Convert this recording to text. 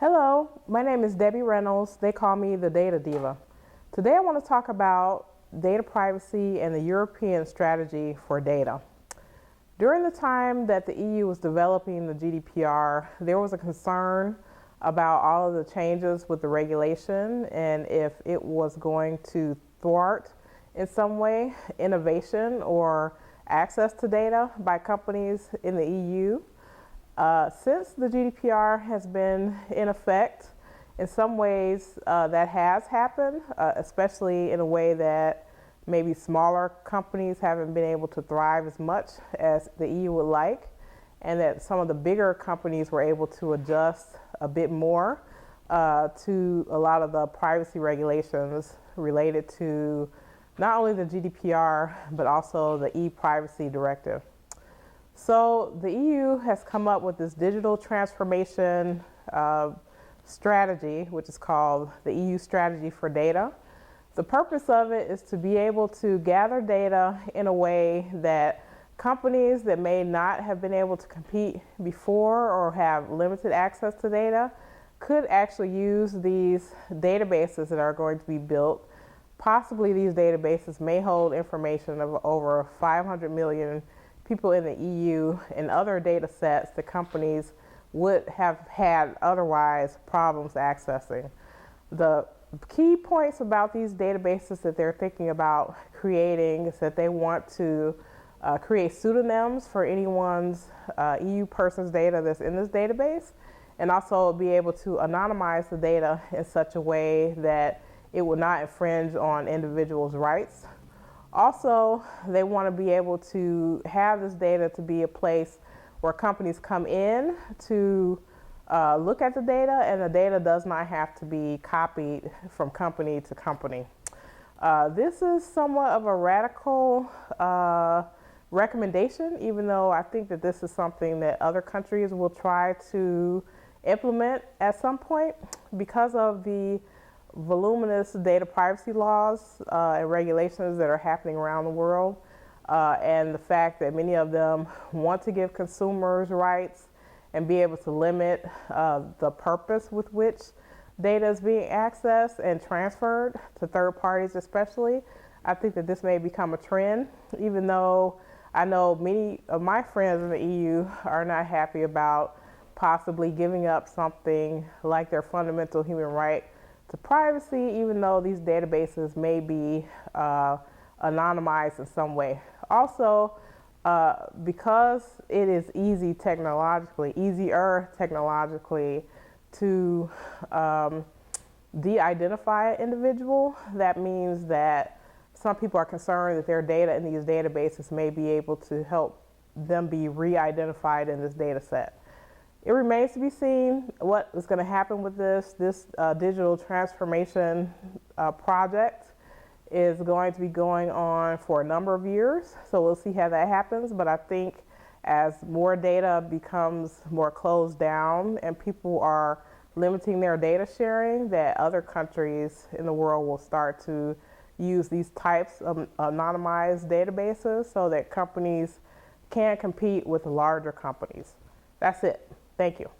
Hello, my name is Debbie Reynolds. They call me the Data Diva. Today I want to talk about data privacy and the European strategy for data. During the time that the EU was developing the GDPR, there was a concern about all of the changes with the regulation and if it was going to thwart in some way innovation or access to data by companies in the EU. Since the GDPR has been in effect, in some ways that has happened, especially in a way that maybe smaller companies haven't been able to thrive as much as the EU would like, and that some of the bigger companies were able to adjust a bit more to a lot of the privacy regulations related to not only the GDPR, but also the e-privacy directive. So the EU has come up with this digital transformation strategy, which is called the EU Strategy for Data. The purpose of it is to be able to gather data in a way that companies that may not have been able to compete before or have limited access to data could actually use these databases that are going to be built. Possibly these databases may hold information of over 500 million people in the EU and other data sets that companies would have had otherwise problems accessing. The key points about these databases that they're thinking about creating is that they want to create pseudonyms for anyone's EU person's data that's in this database, and also be able to anonymize the data in such a way that it will not infringe on individuals' rights. Also, they want to be able to have this data to be a place where companies come in to look at the data, and the data does not have to be copied from company to company. This is somewhat of a radical recommendation, even though I think that this is something that other countries will try to implement at some point because of the voluminous data privacy laws and regulations that are happening around the world, and the fact that many of them want to give consumers rights and be able to limit the purpose with which data is being accessed and transferred to third parties especially. I think that this may become a trend, even though I know many of my friends in the EU are not happy about possibly giving up something like their fundamental human right to privacy, even though these databases may be anonymized in some way. Also, because it is easier technologically to de-identify an individual, that means that some people are concerned that their data in these databases may be able to help them be re-identified in this data set. It remains to be seen what is going to happen with this. This digital transformation project is going to be going on for a number of years, so we'll see how that happens. But I think as more data becomes more closed down and people are limiting their data sharing, that other countries in the world will start to use these types of anonymized databases so that companies can compete with larger companies. That's it. Thank you.